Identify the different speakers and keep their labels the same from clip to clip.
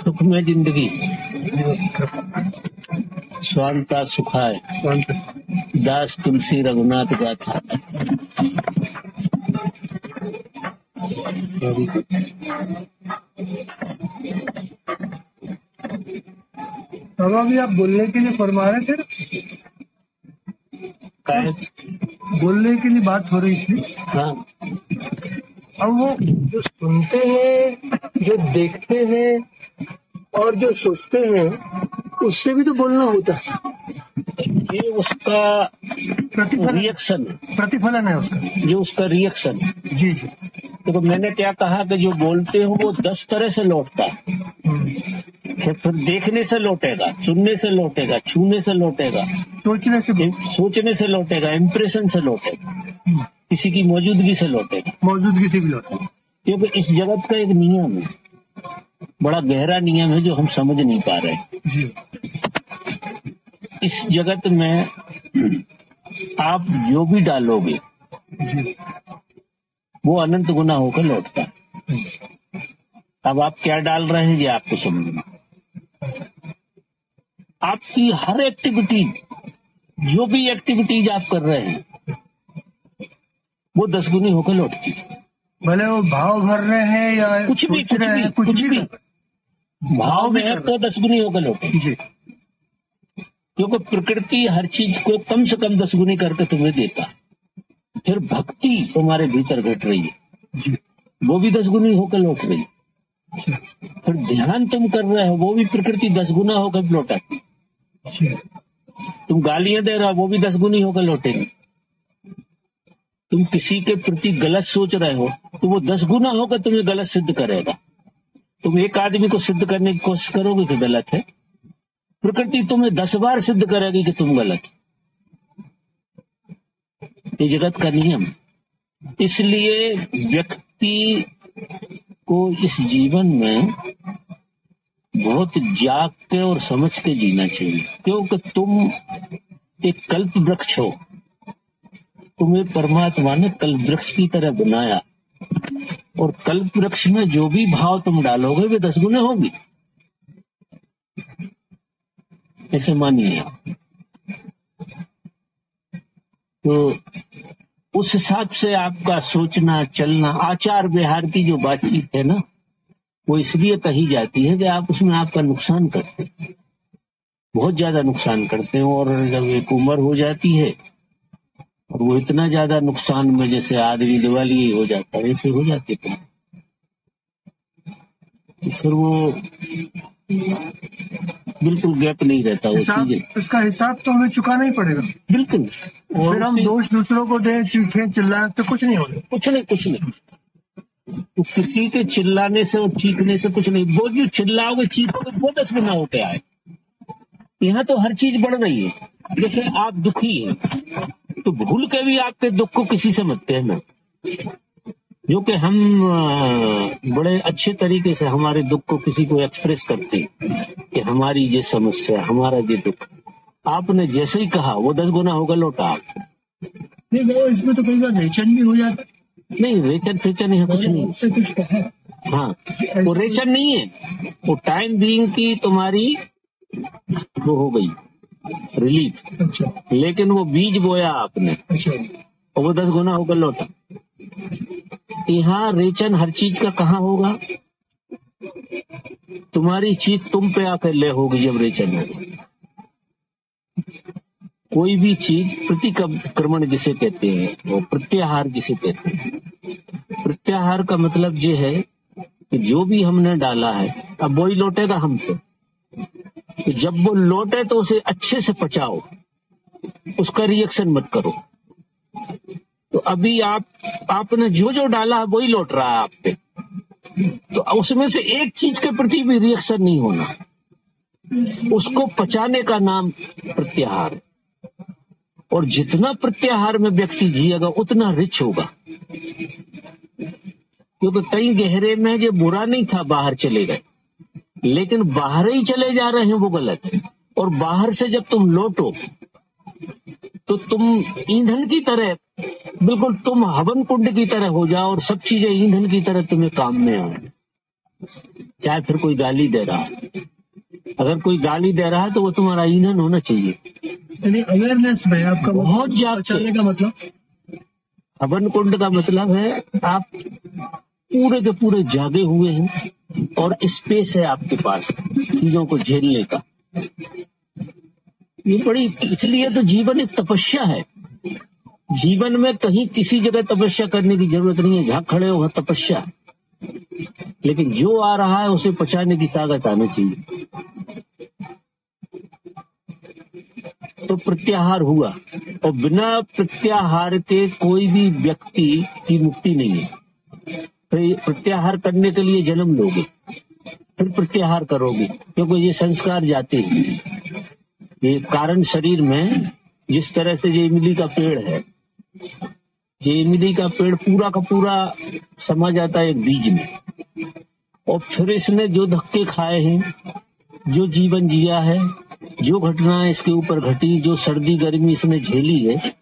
Speaker 1: सुख में जिंदगी स्वांता सुखाए, दास तुलसी रघुनाथ गाथा।
Speaker 2: बाबा भी आप बोलने के लिए फरमा रहे थे, बोलने के लिए बात हो रही थी।
Speaker 1: हाँ,
Speaker 2: अब वो जो सुनते हैं, जो देखते हैं और जो सोचते हैं, उससे भी तो बोलना होता है।
Speaker 1: ये उसका रिएक्शन,
Speaker 2: प्रतिफलन है उसका,
Speaker 1: ये उसका रिएक्शन।
Speaker 2: जी जी।
Speaker 1: तो मैंने क्या कहा कि जो बोलते हो वो 10 तरह से लौटता है। फिर देखने से लौटेगा, सुनने से लौटेगा, छूने से लौटेगा, सोचने से लौटेगा, इम्प्रेशन से लौटेगा, किसी की मौजूदगी से लौटेगा,
Speaker 2: मौजूदगी से भी लौटेगा।
Speaker 1: क्योंकि इस जगत का एक नियम है, बड़ा गहरा नियम है जो हम समझ नहीं पा रहे
Speaker 2: जी।
Speaker 1: इस जगत में आप जो भी डालोगे वो अनंत गुना होकर लौटता है। अब आप क्या डाल रहे हैं ये आपको समझना। आपकी हर एक्टिविटी, जो भी एक्टिविटीज आप कर रहे हैं वो 10 गुनी होकर लौटती है।
Speaker 2: भले वो भाव भर रहे हैं या
Speaker 1: कुछ भी भाव में है तो 10 गुनी होकर लौटेगी। क्योंकि प्रकृति हर चीज को कम से कम 10 गुनी करके तुम्हें देता है। फिर भक्ति तुम्हारे भीतर घट रही है, वो भी 10 गुनी होकर लौट रही है। फिर ध्यान तुम कर रहे हो, वो भी प्रकृति 10 गुना होकर लौटाती। तुम गालियां दे रहे हो, वो भी 10 गुनी होकर लौटेगी। तुम किसी के प्रति गलत सोच रहे हो तो वो 10 गुना होकर तुम्हें गलत सिद्ध करेगा। तुम एक आदमी को सिद्ध करने की कोशिश करोगे कि गलत है, प्रकृति तुम्हें 10 बार सिद्ध करेगी कि तुम गलत। ये जगत का नियम। इसलिए व्यक्ति को इस जीवन में बहुत जाग के और समझ के जीना चाहिए। क्योंकि तुम एक कल्प वृक्ष हो, तुम्हें परमात्मा ने कल्प वृक्ष की तरह बनाया, और कल्प वृक्ष में जो भी भाव तुम डालोगे वे 10 गुने होगी। ऐसे मानिए। तो उस हिसाब से आपका सोचना, चलना, आचार व्यवहार की जो बातचीत है ना, वो इसलिए कही जाती है कि आप उसमें आपका नुकसान करते हैं, बहुत ज्यादा नुकसान करते हैं। और जब एक उम्र हो जाती है और वो इतना ज्यादा नुकसान में जैसे आदमी दिवाली हो जाता है, ऐसे हो जाते हैं, तो फिर वो बिल्कुल गैप नहीं रहता। वो चीजें,
Speaker 2: इसका हिसाब तो हमें चुकाना ही पड़ेगा।
Speaker 1: बिल्कुल।
Speaker 2: और फिर हम दोष दूसरों को दे, चीखें, चिल्लाएं तो कुछ नहीं होगा।
Speaker 1: कुछ नहीं। तो किसी के चिल्लाने से और चीखने से कुछ नहीं। वो जो चिल्लाओगे, चीखोगे, वो 10 गुना होते आए। यहाँ तो हर चीज बढ़ रही है। जैसे आप दुखी हैं तो भूल के भी आपके दुख को किसी से मत कहना। जो कि हम बड़े अच्छे तरीके से हमारे दुख को किसी को एक्सप्रेस करते हैं कि हमारी ये समस्या, हमारा ये दुख, आपने जैसे ही कहा वो 10 गुना होगा लौटा।
Speaker 2: नहीं वो इसमें तो कई बार रेचन भी हो जाता।
Speaker 1: नहीं, रेचन है कुछ नहीं।
Speaker 2: उससे कुछ कहा,
Speaker 1: हाँ, वो रेचन नहीं है, वो टाइम बीइंग की तुम्हारी वो हो गई रिलीफ।
Speaker 2: अच्छा।
Speaker 1: लेकिन वो बीज बोया आपने,
Speaker 2: अच्छा,
Speaker 1: और वो 10 गुना होकर लौटा। यहाँ रेचन हर चीज का कहाँ होगा? तुम्हारी चीज तुम पे आकर ले होगी जब रेचन होगा। कोई भी चीज प्रतिक्रमण जिसे कहते हैं, वो प्रत्याहार जिसे कहते हैं। प्रत्याहार का मतलब ये है कि जो भी हमने डाला है अब वही लौटेगा हम पे। तो जब वो लौटे तो उसे अच्छे से पचाओ, उसका रिएक्शन मत करो। तो अभी आपने जो डाला है वही लौट रहा है आप पे, तो उसमें से एक चीज के प्रति भी रिएक्शन नहीं होना। उसको पचाने का नाम प्रत्याहार है। और जितना प्रत्याहार में व्यक्ति जिएगा उतना रिच होगा। क्योंकि कहीं गहरे में जो बुरा नहीं था बाहर चले गए, लेकिन बाहर ही चले जा रहे हैं वो गलत है। और बाहर से जब तुम लौटो तो तुम ईंधन की तरह, बिल्कुल तुम हवन कुंड की तरह हो जाओ और सब चीजें ईंधन की तरह तुम्हें काम में आए। चाहे फिर कोई गाली दे रहा है। अगर कोई गाली दे रहा है तो वो तुम्हारा ईंधन होना चाहिए।
Speaker 2: यानी अवेयरनेस में आपका
Speaker 1: बहुत
Speaker 2: बचाने का मतलब,
Speaker 1: हवन कुंड का मतलब है आप पूरे के पूरे जागे हुए हैं और स्पेस है आपके पास चीजों को झेलने का। ये बड़ी, इसलिए तो जीवन एक तपस्या है। जीवन में कहीं किसी जगह तपस्या करने की जरूरत नहीं है, जहां खड़े हो वहां तपस्या है। लेकिन जो आ रहा है उसे पचाने की ताकत आनी चाहिए। तो प्रत्याहार हुआ, और बिना प्रत्याहार के कोई भी व्यक्ति की मुक्ति नहीं है। फिर प्रत्याहार करने के लिए जन्म लोगे, फिर प्रत्याहार करोगे, क्योंकि ये संस्कार जाते हैं। ये कारण शरीर में जिस तरह से ये इमली का पेड़ है, ये इमली का पेड़ पूरा का पूरा समा जाता है एक बीज में, और फिर इसने जो धक्के खाए हैं, जो जीवन जिया है, जो घटनाएं इसके ऊपर घटी, जो सर्दी गर्मी इसने झेली है,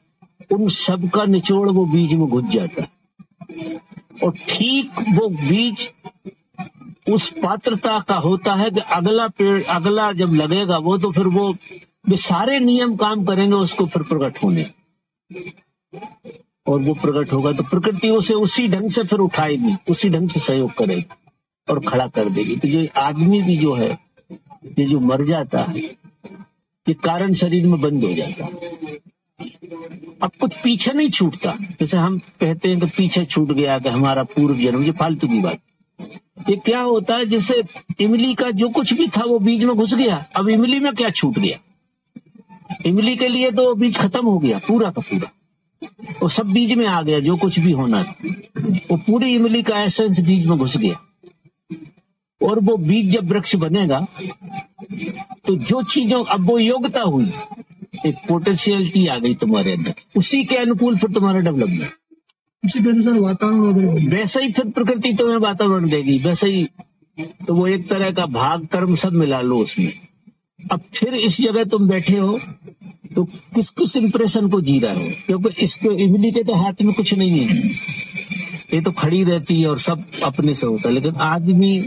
Speaker 1: उन सब का निचोड़ वो बीज में घुस जाता है। और ठीक वो बीज उस पात्रता का होता है कि अगला पेड़, अगला जब लगेगा वो, तो फिर वो सारे नियम काम करेंगे उसको फिर प्रकट होने, और वो प्रकट होगा तो प्रकृति उसे उसी ढंग से फिर उठाएगी, उसी ढंग से सहयोग करेगी और खड़ा कर देगी। तो ये आदमी भी जो है, ये जो मर जाता है, ये कारण शरीर में बंद हो जाता है। अब कुछ पीछे नहीं छूटता। जैसे हम कहते हैं कि पीछे छूट गया कि हमारा पूर्व जन्म, ये फालतू की बात। ये क्या होता है, जैसे इमली का जो कुछ भी था वो बीज में घुस गया, अब इमली में क्या छूट गया? इमली के लिए तो बीज खत्म हो गया पूरा का पूरा, वो सब बीज में आ गया। जो कुछ भी होना था वो पूरी इमली का एसेंस बीज में घुस गया। और वो बीज जब वृक्ष बनेगा तो जो चीजों, अब वो योग्यता हुई, एक पोटेंशियलिटी आ गई तुम्हारे अंदर, उसी के अनुकूल फिर तुम्हारा डेवलपमेंट,
Speaker 2: उसी के अनुसार वातावरण,
Speaker 1: वैसे ही फिर प्रकृति तुम्हें वातावरण देगी, वैसे ही। तो वो एक तरह का भाग कर्म सब मिला लो उसमें। अब फिर इस जगह तुम बैठे हो तो किस किस इंप्रेशन को जी रहे हो, क्योंकि इसको इमली के तो हाथ में कुछ नहीं है, ये तो खड़ी रहती है और सब अपने से होता है। लेकिन आदमी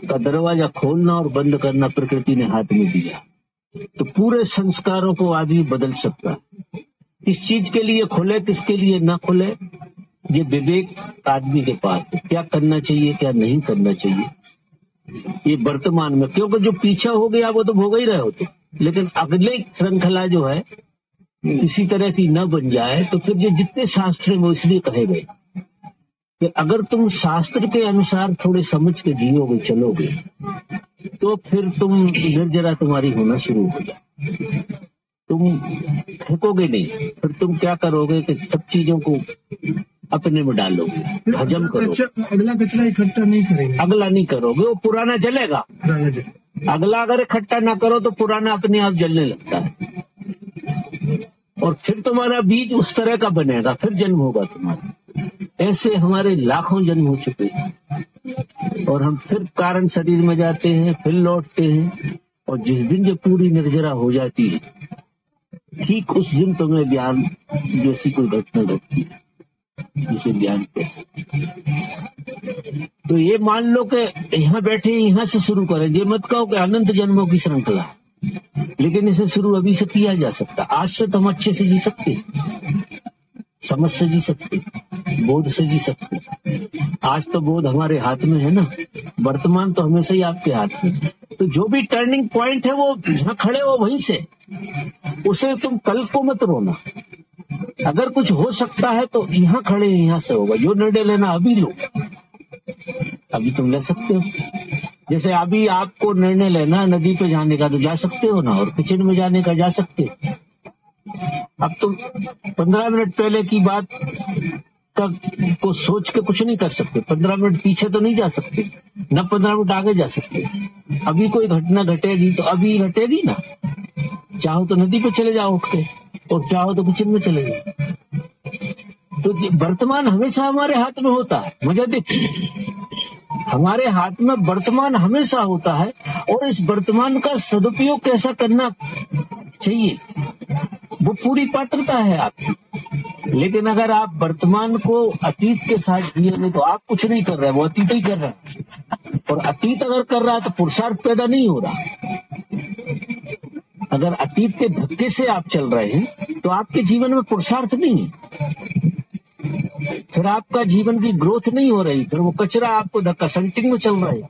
Speaker 1: का दरवाजा खोलना और बंद करना प्रकृति ने हाथ में दिया, तो पूरे संस्कारों को आदमी बदल सकता है। इस चीज के लिए खोले, किसके लिए ना खोले, ये विवेक आदमी के पास है। क्या करना चाहिए, क्या नहीं करना चाहिए, ये वर्तमान में। क्योंकि जो पीछा हो गया वो तो भोग ही रहे होते, लेकिन अगले श्रृंखला जो है किसी तरह की न बन जाए, तो फिर ये जितने शास्त्र हैं वो इसलिए कहे गए कि अगर तुम शास्त्र के अनुसार थोड़े समझ के जियोगे, चलोगे, तो फिर तुम निर्जरा तुम्हारी होना शुरू हो जाए। तुम फेंकोगे नहीं, फिर तुम क्या करोगे कि सब चीजों को अपने में डालोगे, हजम करोगे।
Speaker 2: अगला कचरा इकट्ठा नहीं करेंगे,
Speaker 1: अगला नहीं करोगे, वो पुराना जलेगा। अगला अगर इकट्ठा ना करो तो पुराना अपने आप जलने लगता है, और फिर तुम्हारा बीज उस तरह का बनेगा, फिर जन्म होगा तुम्हारा। ऐसे हमारे लाखों जन्म हो चुके हैं, और हम फिर कारण शरीर में जाते हैं, फिर लौटते हैं, और जिस दिन जब पूरी निर्जरा हो जाती है, ठीक उस दिन तुम्हें ज्ञान जैसी कोई घटना घटती है, जिसे ज्ञान कहते। तो ये मान लो कि यहाँ बैठे यहाँ से शुरू करें, ये मत कहो कि अनंत जन्मों की श्रृंखला, लेकिन इसे शुरू अभी से किया जा सकता। आज से तो हम अच्छे से जी सकते, समझ से जी सकते, बोध से जी सकते। आज तो बोध हमारे हाथ में है ना, वर्तमान तो हमेशा ही आपके हाथ में। तो जो भी टर्निंग पॉइंट है वो जहाँ खड़े हो वहीं से, उसे तुम कल को मत रोना। अगर कुछ हो सकता है तो यहाँ खड़े यहाँ से होगा। जो निर्णय लेना अभी लो, अभी तुम ले सकते हो। जैसे अभी आपको निर्णय लेना नदी पे जाने का, तो जा सकते हो ना, और किचन में जाने का जा सकते हो। अब तुम 15 मिनट पहले की बात को सोच के कुछ नहीं कर सकते, 15 मिनट पीछे तो नहीं जा सकते, न 15 मिनट आगे जा सकते। अभी कोई घटना घटेगी तो अभी घटेगी ना। चाहो तो नदी पे चले जाओ उठ के, और चाहो तो किचन में चले जाओ। तो वर्तमान हमेशा हमारे हाथ में होता है। मजा देखिए, हमारे हाथ में वर्तमान हमेशा होता है, और इस वर्तमान का सदुपयोग कैसा करना चाहिए वो पूरी पात्रता है आपकी। लेकिन अगर आप वर्तमान को अतीत के साथ जिएंगे तो आप कुछ नहीं कर रहे, वो अतीत ही कर रहे हैं। और अतीत अगर कर रहा है तो पुरुषार्थ पैदा नहीं हो रहा। अगर अतीत के धक्के से आप चल रहे हैं तो आपके जीवन में पुरुषार्थ नहीं है, फिर आपका जीवन की ग्रोथ नहीं हो रही, फिर वो कचरा आपको धक्का, संटिंग में चल रहा है।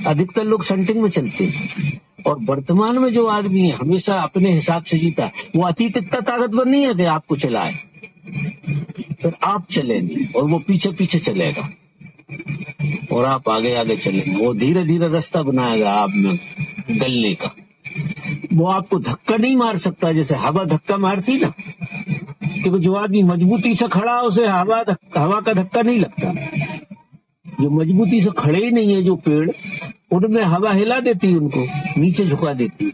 Speaker 1: अधिकतर लोग संटिंग में चलते हैं। और वर्तमान में जो आदमी है हमेशा अपने हिसाब से जीता है, वो अतीत इतना ताकतवर नहीं है कि आपको चलाए, फिर आप चलेंगे और वो पीछे पीछे चलेगा और आप आगे आगे चलेंगे। वो धीरे धीरे रास्ता बनाएगा आप में गलने का। वो आपको धक्का नहीं मार सकता जैसे हवा धक्का मारती ना, क्योंकि जो आदमी मजबूती से खड़ा है उसे हवा का धक्का नहीं लगता। जो मजबूती से खड़े ही नहीं है जो पेड़, उनमें हवा हिला देती है, उनको नीचे झुका देती है।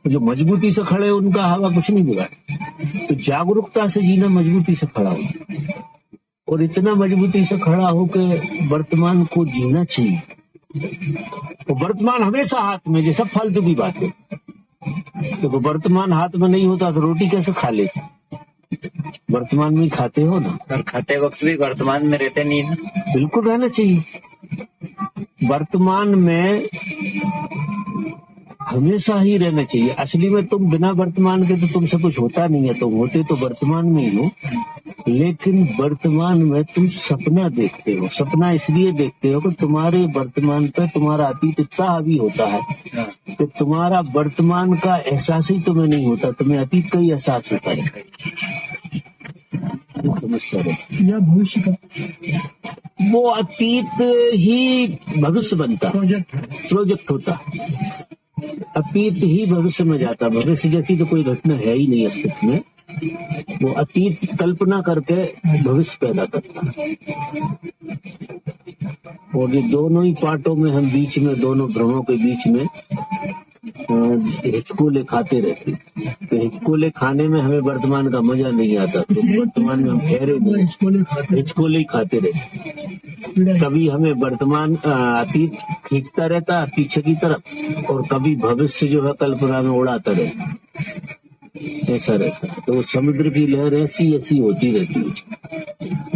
Speaker 1: जो मजबूती से खड़े उनका हवा कुछ नहीं बिगाड़ती। तो जागरूकता से जीना, मजबूती से खड़ा हो और इतना मजबूती से खड़ा होकर वर्तमान को जीना चाहिए। तो वर्तमान हमेशा हाथ में, ये सब फालतू की बात है। तो वर्तमान हाथ में नहीं होता तो रोटी कैसे खा लेते? वर्तमान में ही खाते हो ना।
Speaker 3: और खाते वक्त भी वर्तमान में रहते नहीं ना।
Speaker 1: बिल्कुल रहना चाहिए। वर्तमान में हमेशा ही रहना चाहिए। असली में तुम बिना वर्तमान के तो तुमसे कुछ होता नहीं है, तुम होते तो वर्तमान में ही हो, लेकिन वर्तमान में तुम सपना देखते हो। सपना इसलिए देखते हो कि तुम्हारे वर्तमान पर तुम्हारा अतीत इतना हावी होता है कि तुम्हारा वर्तमान का एहसास ही तुम्हें नहीं होता, तुम्हें अतीत का ही एहसास होता है। ये समस्या है।
Speaker 2: या भविष्य का
Speaker 1: वो अतीत ही भविष्य बनता, प्रोजेक्ट होता। अतीत ही भविष्य में जाता। भविष्य जैसी तो कोई घटना है ही नहीं अस्तित्व में। वो अतीत कल्पना करके भविष्य पैदा करता है। और ये दोनों ही पार्टों में हम बीच में, दोनों भ्रमों के बीच में हिचकोले खाते रहते। तो हिचकोले खाने में हमें वर्तमान का मजा नहीं आता, तो वर्तमान में हम ठहरे नहीं, हिचकोले ही खाते रहते। कभी हमें वर्तमान अतीत खींचता रहता है पीछे की तरफ, और कभी भविष्य जो है कल्पना में उड़ाता रहता, ऐसा रहता है। तो समुद्र की लहर ऐसी होती रहती है।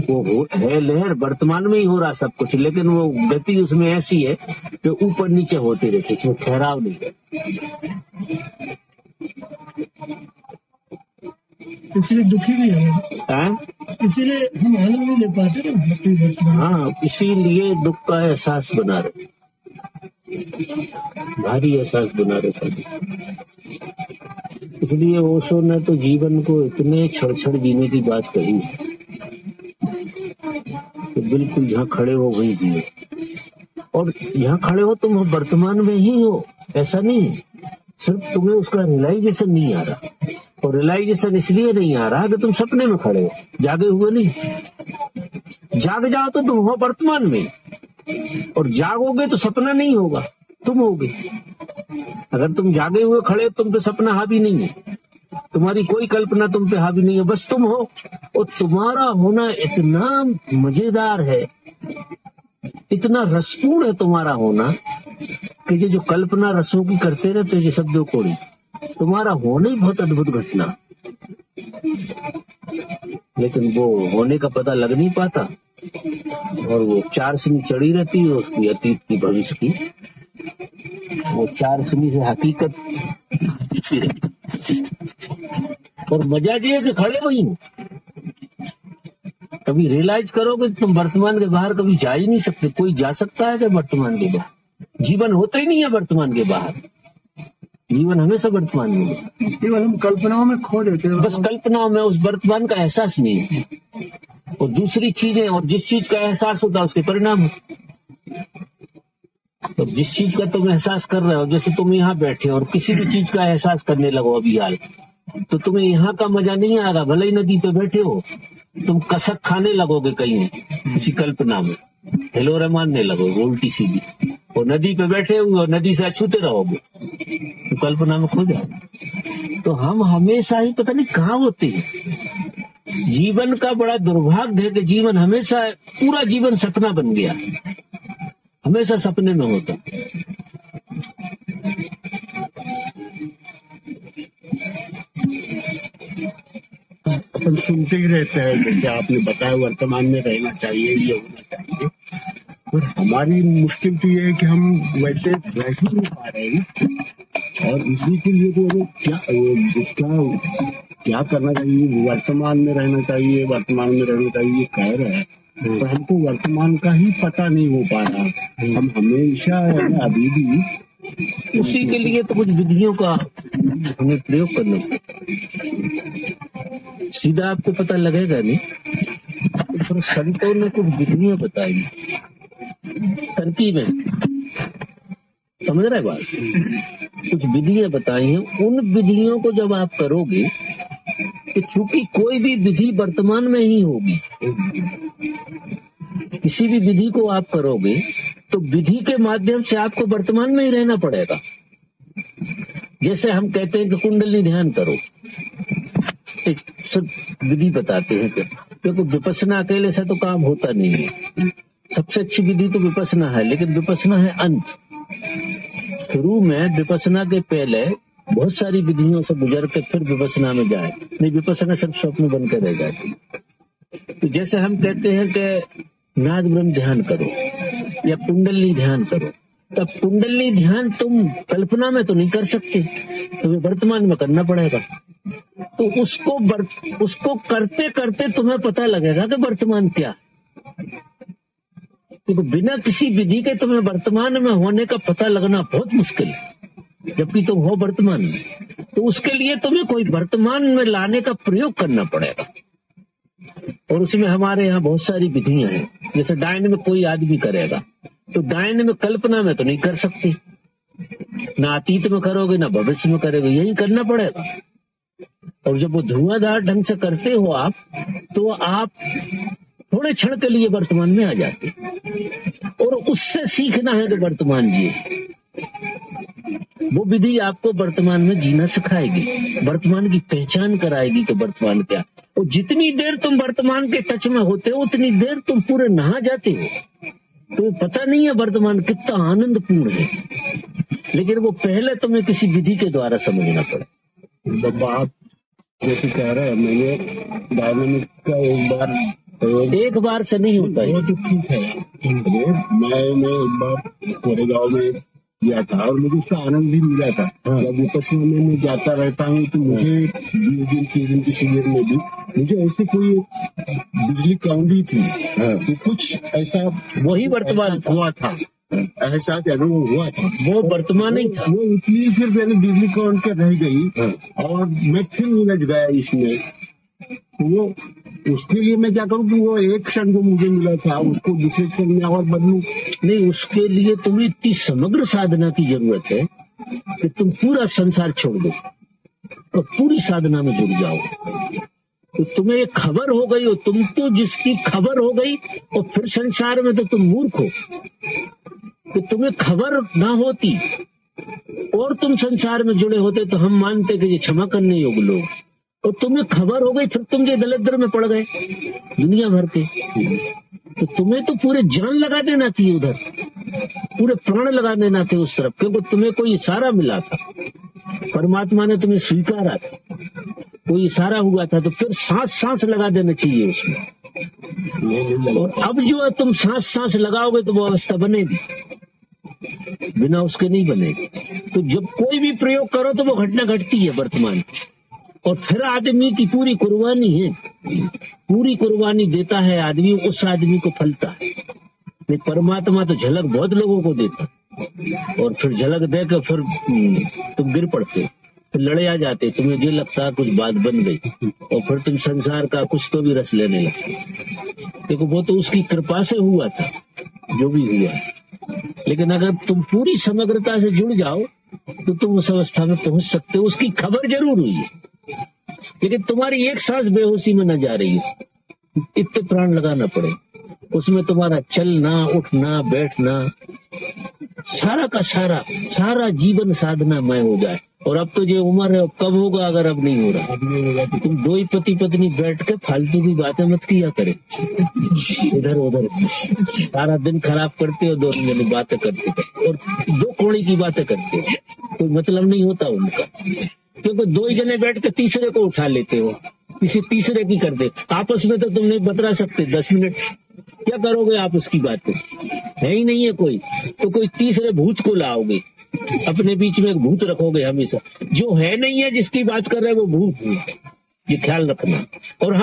Speaker 1: वो है लहर, वर्तमान में ही हो रहा सब कुछ, लेकिन वो गति उसमें ऐसी है कि ऊपर नीचे होती रहती है, उसमें ठहराव नहीं है।
Speaker 2: इसलिए दुखी भी है, इसीलिए हम आनंद नहीं ले पाते ना।
Speaker 1: हाँ, इसीलिए दुख का एहसास बना रहे, भारी एहसास बना रहे। इसलिए ओशो ने तो जीवन को इतने क्षण जीने की बात कही कि बिल्कुल जहाँ खड़े हो वहीं जिए। और यहाँ खड़े हो तुम वर्तमान में ही हो, ऐसा नहीं है। सिर्फ तुम्हें उसका रियलाइजेशन नहीं आ रहा, और रियलाइजेशन इसलिए नहीं आ रहा कि तुम सपने में खड़े हो, जागे हुए नहीं। जाग जाओ तो तुम हो वर्तमान में, और जागोगे तो सपना नहीं होगा, तुम होगे। अगर तुम जागे हुए खड़े, तुम पे सपना हावी नहीं है, तुम्हारी कोई कल्पना तुम पे हावी नहीं है, बस तुम हो। और तुम्हारा होना इतना मजेदार है, इतना रसपूर्ण है तुम्हारा होना, कि ये जो कल्पना रसों की करते रहते हो, ये शब्दों कोड़ी, तुम्हारा होना ही बहुत अद्भुत घटना। लेकिन वो होने का पता लग नहीं पाता, और वो चार सिनी चढ़ी रहती है उसकी, अतीत की, भविष्य की। वो चार सिनी से हकीकत और मजा ये है कि खड़े वही हो। कभी रियलाइज करोगे तुम वर्तमान के बाहर कभी जा ही नहीं सकते। कोई जा सकता है क्या वर्तमान के बाहर? जीवन होता ही नहीं है वर्तमान के बाहर, जीवन हमेशा वर्तमान में है।
Speaker 2: केवल हम कल्पनाओं में खो देते हैं,
Speaker 1: बस कल्पनाओं में, उस वर्तमान का एहसास नहीं है। और दूसरी चीजें, और जिस चीज का एहसास होता है उसके परिणाम होते। तो जिस चीज का तुम एहसास कर रहे हो, जैसे तुम यहाँ बैठे और किसी भी चीज का एहसास करने लगो अभी हाल, तो तुम्हें यहाँ का मजा नहीं आएगा। भले ही नदी पे बैठे हो, तुम कसक खाने लगोगे कहीं किसी कल्पना में, हिलोरे मारने लगोगे उल्टी सीधी, और नदी पे बैठे हुए और नदी से अछूते रहोगे, तो कल्पना में खो जाओगे। तो हम हमेशा ही पता नहीं कहाँ होते हैं। जीवन का बड़ा दुर्भाग्य है कि जीवन हमेशा, पूरा जीवन सपना बन गया, हमेशा सपने में होता।
Speaker 4: अपन सुनते ही रहते हैं, जैसे आपने बताया वर्तमान में रहना चाहिए, ये होना चाहिए। पर हमारी मुश्किल तो ये है कि हम वैसे रह ही नहीं पा रहे हैं, और इसी के लिए तो हमें क्या करना चाहिए। वर्तमान में रहना चाहिए, वर्तमान में रहना चाहिए कह रहे हैं, पर हमको वर्तमान का ही पता नहीं हो पा रहा। हम हमेशा अभी भी
Speaker 1: उसी के लिए तो कुछ विधियों का हमें प्रयोग करना पड़ेगा। सीधा आपको पता लगेगा नहीं, तो संतों ने कुछ विधियां बताई, तरकीबें, समझ रहे बात, कुछ विधियां बताई हैं। उन विधियों को जब आप करोगे तो चूंकि कोई भी विधि वर्तमान में ही होगी, किसी भी विधि को आप करोगे तो विधि के माध्यम से आपको वर्तमान में ही रहना पड़ेगा। जैसे हम कहते हैं कि कुंडली ध्यान करो, एक सब विधि बताते हैं, क्योंकि विपश्यना अकेले से तो काम होता नहीं है। सबसे अच्छी विधि तो विपश्यना है, लेकिन विपश्यना है अंत। शुरू में विपश्यना के पहले बहुत सारी विधियों से गुजर के फिर विपश्यना में जाए, नहीं विपश्यना सिर्फ स्वप्न बन के रह जाती। तो जैसे हम कहते हैं कि नाद ब्रह्म ध्यान करो या कुंडली ध्यान करो, तब कुंडली ध्यान तुम कल्पना में तो नहीं कर सकते, तुम्हें वर्तमान में करना पड़ेगा। तो उसको करते करते तुम्हें पता लगेगा कि वर्तमान क्या है। तो बिना किसी विधि के तुम्हें वर्तमान में होने का पता लगना बहुत मुश्किल है, जबकि तुम हो वर्तमान में। तो उसके लिए तुम्हें कोई वर्तमान में लाने का प्रयोग करना पड़ेगा, और उसमें हमारे यहाँ बहुत सारी विधियां हैं। जैसे डायन में कोई आदमी करेगा, तो डायन में कल्पना में तो नहीं कर सकती, ना अतीत में करोगे ना भविष्य में करोगे, यही करना पड़ेगा। और जब वो धुआंधार ढंग से करते हो आप, तो आप थोड़े क्षण के लिए वर्तमान में आ जाते, और उससे सीखना है कि वर्तमान जिए। वो विधि आपको वर्तमान में जीना सिखाएगी, वर्तमान की पहचान कराएगी कि वर्तमान क्या। और जितनी देर तुम वर्तमान के टच में होते हो, उतनी देर तुम पूरे नहा जाते हो। तो पता नहीं है वर्तमान कितना आनंदपूर्ण है, लेकिन वो पहले तुम्हें किसी विधि के द्वारा समझना पड़े।
Speaker 4: जब आप जैसे कह रहे हैं, मैंने डायनामिक का
Speaker 1: एक बार से नहीं होता है।
Speaker 4: वो तो ठीक है, मैं एक बार कोरेगांव में गया था और मुझे उसका आनंद भी मिला था। जब विपश्यना में मैं जाता रहता हूँ तो मुझे 20 दिन 30 दिन की शिविर में भी मुझे ऐसे कोई बिजली कौंधी थी, तो कुछ ऐसा
Speaker 1: वही वर्तमान
Speaker 4: हुआ था, ऐसा अनुभव हुआ था।
Speaker 1: वो वर्तमान ही था।
Speaker 4: वो इतनी फिर मैंने बिजली कौंध कर रह गई और मैं फिर उलझ गया इसमें। वो उसके लिए मैं क्या करूँ कि वो एक क्षण जो मुझे मिला था उसको दूसरे क्षण में और बदलूं।
Speaker 1: नहीं, उसके लिए तुम्हें इतनी समग्र साधना की जरूरत है कि तुम पूरा संसार छोड़ दो और पूरी साधना में जुड़ जाओ। तो तुम्हें एक खबर हो गई हो, तुम तो जिसकी खबर हो गई, और फिर संसार में तो तुम मूर्ख हो। तो तुम्हें खबर ना होती और तुम संसार में जुड़े होते तो हम मानते कि ये क्षमा करने योग्य लोग। और तुम्हें खबर हो गई, फिर तुम ये दलिद्र में पड़ गए दुनिया भर के। तो तुम्हें तो पूरे जान लगा देना थी उधर, पूरे प्राण लगा देना थे उस तरफ, क्योंकि तुम्हें कोई इशारा मिला था, परमात्मा ने तुम्हें स्वीकारा था, कोई इशारा हुआ था। तो फिर सांस लगा देना चाहिए उसमें। और अब जो है तुम सांस लगाओगे तो वो अवस्था बनेगी, बिना उसके नहीं बनेगी। तो जब कोई भी प्रयोग करो तो वो घटना घटती है वर्तमान, और फिर आदमी की पूरी कुर्बानी है, पूरी कुर्बानी देता है आदमी, उस आदमी को फलता है। नहीं, परमात्मा तो झलक बहुत लोगों को देता, और फिर झलक देकर फिर तुम गिर पड़ते, फिर लड़े आ जाते, तुम्हें ये लगता कुछ बात बन गई, और फिर तुम संसार का कुछ तो भी रस लेने लगते। देखो, वो तो उसकी कृपा से हुआ था जो भी हुआ। लेकिन अगर तुम पूरी समग्रता से जुड़ जाओ तो तुम उस अवस्था में पहुंच सकते हो। उसकी खबर जरूर हुई है, लेकिन तुम्हारी एक सांस बेहोशी में न जा रही है, इतने प्राण लगाना पड़े उसमें। तुम्हारा चलना, उठना, बैठना, सारा का सारा जीवन साधना मय हो जाए। और अब तो जो उम्र है, अब कब होगा अगर अब नहीं हो रहा। तो तुम दो ही पति पत्नी बैठ के फालतू की बातें मत किया करे, इधर उधर सारा दिन खराब करते हो, दो जने बातें करते और दो कोड़ी की बातें करते हो, कोई मतलब नहीं होता उनका। क्योंकि दो ही जने बैठ के तीसरे को उठा लेते हो, किसी तीसरे की कर दे। आपस में तो तुम नहीं बतरा सकते 10 मिनट, क्या करोगे आप उसकी बात को? है ही नहीं है कोई, तो कोई तीसरे भूत को लाओगे, अपने बीच में एक भूत रखोगे हमेशा। जो है नहीं है जिसकी बात कर रहे हैं वो भूत है, ये ख्याल रखना। और